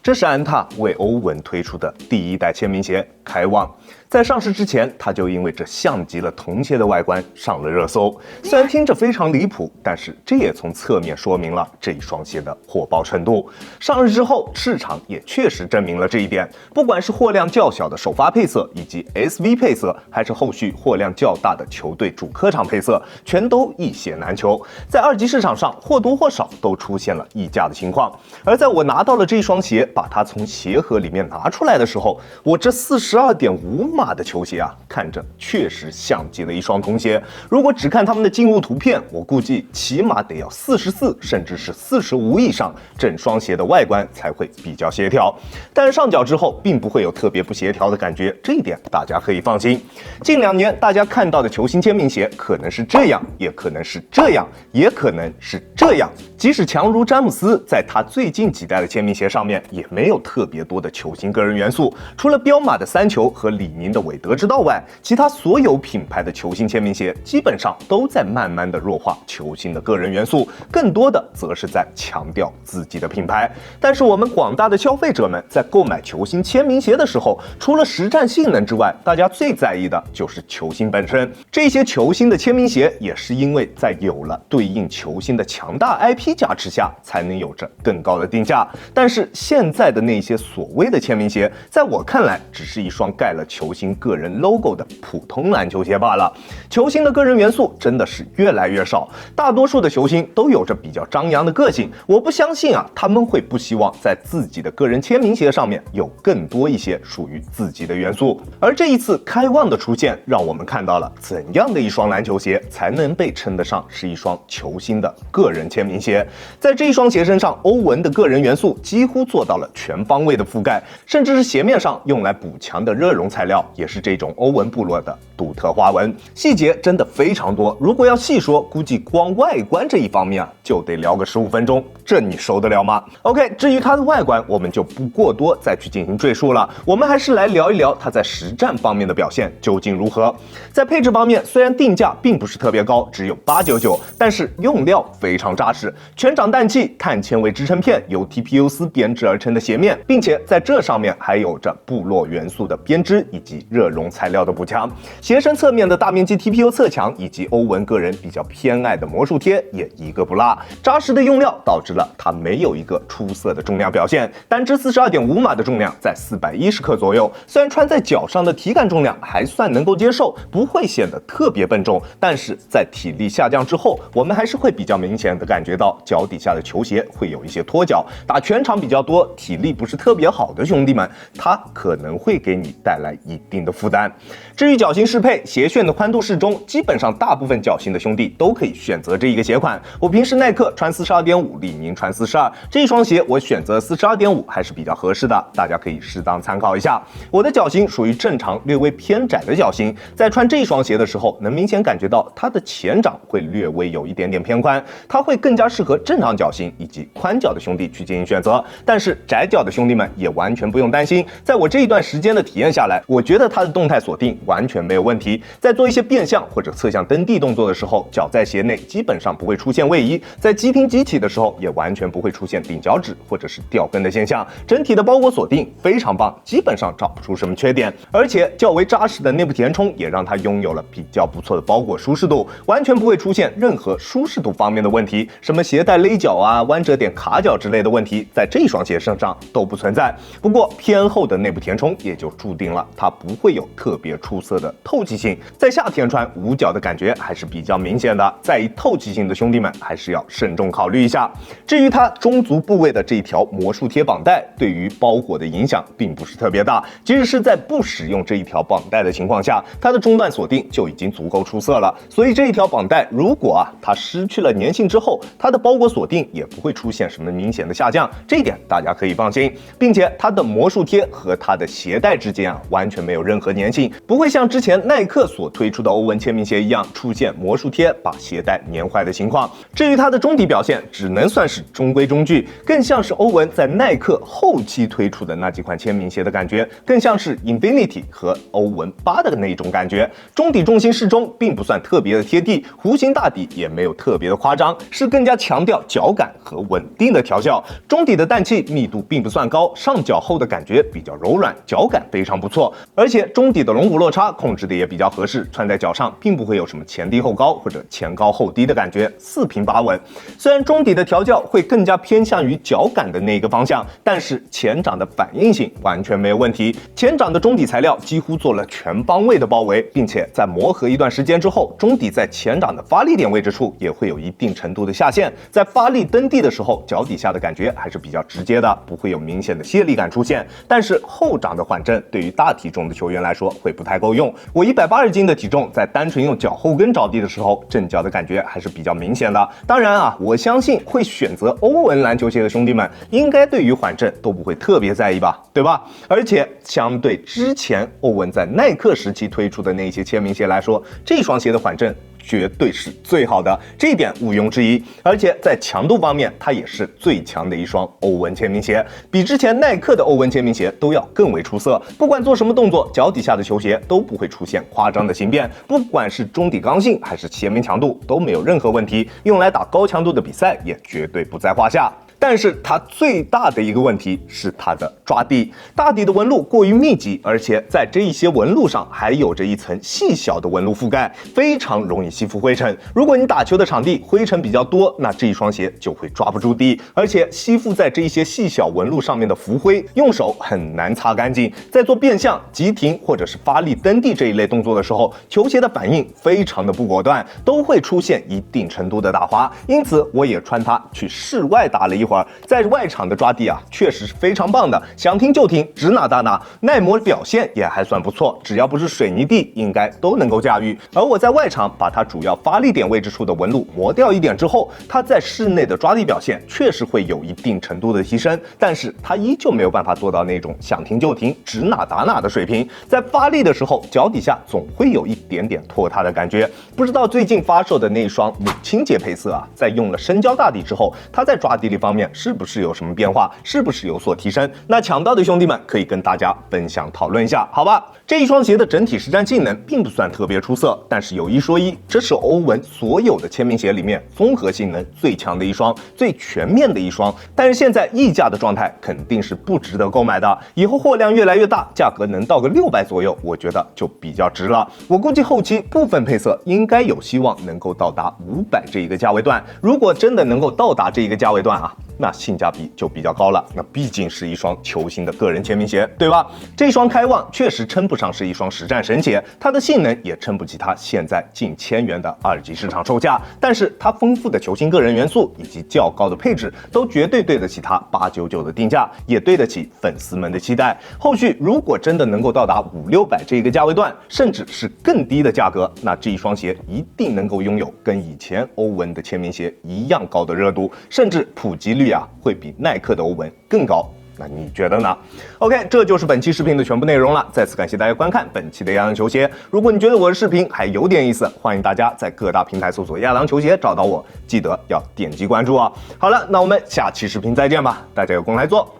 这是安踏为欧文推出的第一代签名鞋开旺。在上市之前，它就因为这像极了童鞋的外观上了热搜。虽然听着非常离谱，但是这也从侧面说明了这一双鞋的火爆程度。上市之后，市场也确实证明了这一点。不管是货量较小的首发配色，以及 SV 配色，还是后续货量较大的球队主客场配色，全都一鞋难求。在二级市场上，或多或少都出现了溢价的情况。而在我拿到了这一双鞋，把它从鞋盒里面拿出来的时候，我这42.5码的球鞋啊，看着确实像极了一双童鞋。如果只看他们的进物图片，我估计起码得要44甚至是45以上，整双鞋的外观才会比较协调。但是上脚之后，并不会有特别不协调的感觉，这一点大家可以放心。近2年大家看到的球星签名鞋，可能是这样，也可能是这样，也可能是这样。即使强如詹姆斯，在他最近几代的签名鞋上面，也没有特别多的球星个人元素。除了彪马的3球和李宁的韦德之道外，其他所有品牌的球星签名鞋基本上都在慢慢的弱化球星的个人元素，更多的则是在强调自己的品牌。但是我们广大的消费者们在购买球星签名鞋的时候，除了实战性能之外，大家最在意的就是球星本身。这些球星的签名鞋也是因为在有了对应球星的强大 IP 加持下，才能有着更高的定价。但是现在的那些所谓的签名鞋，在我看来只是一双盖了球星个人 logo 的普通篮球鞋罢了。球星的个人元素真的是越来越少，大多数的球星都有着比较张扬的个性，我不相信他们会不希望在自己的个人签名鞋上面有更多一些属于自己的元素。而这一次开旺的出现，让我们看到了怎样的一双篮球鞋才能被称得上是一双球星的个人签名鞋。在这一双鞋身上，欧文的个人元素几乎做到了全方位的覆盖，甚至是鞋面上用来补强的热熔材料也是这种欧文部落的独特花纹，细节真的非常多。如果要细说，估计光外观这一方面就得聊个15分钟，这你受得了吗 ？OK， 至于它的外观，我们就不过多再去进行赘述了。我们还是来聊一聊它在实战方面的表现究竟如何。在配置方面，虽然定价并不是特别高，只有899，但是用料非常扎实，全掌氮气碳纤维支撑片，由 TPU 丝编织而成的鞋面，并且在这上面还有着部落元素的编织以及热熔材料的补强。鞋身侧面的大面积 TPU 侧墙以及欧文个人比较偏爱的魔术贴也一个不落。扎实的用料导致了它没有一个出色的重量表现，单只42.5码的重量在410克左右，虽然穿在脚上的体感重量还算能够接受，不会显得特别笨重，但是在体力下降之后，我们还是会比较明显的感觉到脚底下的球鞋会有一些脱脚。打全场比较多，体力不是特别好的兄弟们，它可能会给你带来一定的负担。至于脚型适配，鞋楦的宽度适中，基本上大部分脚型的兄弟都可以选择这一个鞋款。我平时耐克穿42.5，李宁穿42，这一双鞋我选择42.5还是比较合适的，大家可以适当参考一下。我的脚型属于正常略微偏窄的脚型，在穿这一双鞋的时候，能明显感觉到它的前掌会略微有一点点偏宽，它会更加适合正常脚型以及宽脚的兄弟去进行选择。但是窄脚的兄弟们也完全不用担心，在我这一段时间的体验下来，我觉得它的动态锁定完全没有问题。在做一些变向或者侧向蹬地动作的时候，脚在鞋内基本上不会出现位移，在急停急起的时候也完全不会出现顶脚趾或者是掉跟的现象。整体的包裹锁定非常棒，基本上找不出什么缺点，而且较为扎实的内部填充也让它拥有了比较不错的包裹舒适度，完全不会出现任何舒适度方面的问题，什么鞋带勒脚弯折点卡脚之类的问题，在这双鞋身上都不存在。不过偏厚的内部填充也就注定了它不会有特别出色的透气性，在夏天穿捂脚的感觉还是比较明显的，在意透气性的兄弟们还是要慎重考虑一下。至于它中足部位的这一条魔术贴绑带，对于包裹的影响并不是特别大，即使是在不使用这一条绑带的情况下，它的中段锁定就已经足够出色了。所以这一条绑带如果它失去了粘性之后，它的包裹锁定也不会出现什么明显的下降，这一点大家可以放心。并且它的魔术贴和它的鞋带之间完全没有任何粘性，不会像之前耐克所推出的欧文签名鞋一样出现魔术贴把鞋带粘坏的情况。至于它的中底表现，只能算是中规中矩，更像是欧文在耐克后期推出的那几款签名鞋的感觉，更像是 Infinity 和欧文8的那种感觉。中底重心适中，并不算特别的贴地，弧形大底也没有特别的夸张，是更加强调脚感和稳定的调教。中底的氮气密度度并不算高，上脚后的感觉比较柔软，脚感非常不错，而且中底的龙骨落差控制的也比较合适，穿在脚上并不会有什么前低后高或者前高后低的感觉，四平八稳。虽然中底的调教会更加偏向于脚感的那个方向，但是前掌的反应性完全没有问题。前掌的中底材料几乎做了全方位的包围，并且在磨合一段时间之后，中底在前掌的发力点位置处也会有一定程度的下陷，在发力蹬地的时候，脚底下的感觉还是比较直接的，不会有明显的泄力感出现。但是后掌的缓震对于大体重的球员来说会不太够用。我180斤的体重，在单纯用脚后跟着地的时候，震脚的感觉还是比较明显的。当然啊，我相信会选择欧文篮球鞋的兄弟们，应该对于缓震都不会特别在意吧，对吧？而且相对之前欧文在耐克时期推出的那些签名鞋来说，这双鞋的缓震绝对是最好的，这一点毋庸置疑。而且在强度方面，它也是最强的一双欧文签名鞋，比之前耐克的欧文签名鞋都要更为出色。不管做什么动作，脚底下的球鞋都不会出现夸张的形变，不管是中底刚性还是鞋面强度都没有任何问题，用来打高强度的比赛也绝对不在话下。但是它最大的一个问题是它的抓地，大底的纹路过于密集，而且在这一些纹路上还有着一层细小的纹路覆盖，非常容易吸附灰尘。如果你打球的场地灰尘比较多，那这一双鞋就会抓不住地，而且吸附在这一些细小纹路上面的浮灰，用手很难擦干净。在做变向、急停或者是发力蹬地这一类动作的时候，球鞋的反应非常的不果断，都会出现一定程度的打滑。因此，我也穿它去室外打了一会儿，在外场的抓地啊，确实是非常棒的，想停就停，指哪打哪，耐磨表现也还算不错，只要不是水泥地，应该都能够驾驭。而我在外场把它主要发力点位置处的纹路磨掉一点之后，它在室内的抓地表现确实会有一定程度的提升，但是它依旧没有办法做到那种想停就停，指哪打哪的水平。在发力的时候，脚底下总会有一点点拖沓的感觉。不知道最近发售的那一双母亲节配色啊，在用了深胶大底之后，它在抓地力方面是不是有什么变化？是不是有所提升？那抢到的兄弟们可以跟大家分享讨论一下，好吧？这一双鞋的整体实战性能并不算特别出色，但是有一说一，这是欧文所有的签名鞋里面综合性能最强的一双，最全面的一双。但是现在溢价的状态肯定是不值得购买的，以后货量越来越大，价格能到个600左右，我觉得就比较值了。我估计后期部分配色应该有希望能够到达500这一个价位段。如果真的能够到达这一个价位段啊，那性价比就比较高了，那毕竟是一双球星的个人签名鞋，对吧？这双开旺确实称不上是一双实战神鞋，它的性能也撑不起它现在近1000元的2级市场售价，但是它丰富的球星个人元素以及较高的配置，都绝对对得起它899的定价，也对得起粉丝们的期待。后续如果真的能够到达500、600这个价位段，甚至是更低的价格，那这一双鞋一定能够拥有跟以前欧文的签名鞋一样高的热度，甚至普及率会比耐克的欧文更高。那你觉得呢 ？OK， 这就是本期视频的全部内容了。再次感谢大家观看本期的亚狼球鞋。如果你觉得我的视频还有点意思，欢迎大家在各大平台搜索亚狼球鞋找到我，记得要点击关注啊。好了，那我们下期视频再见吧，大家有空来做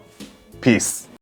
，peace。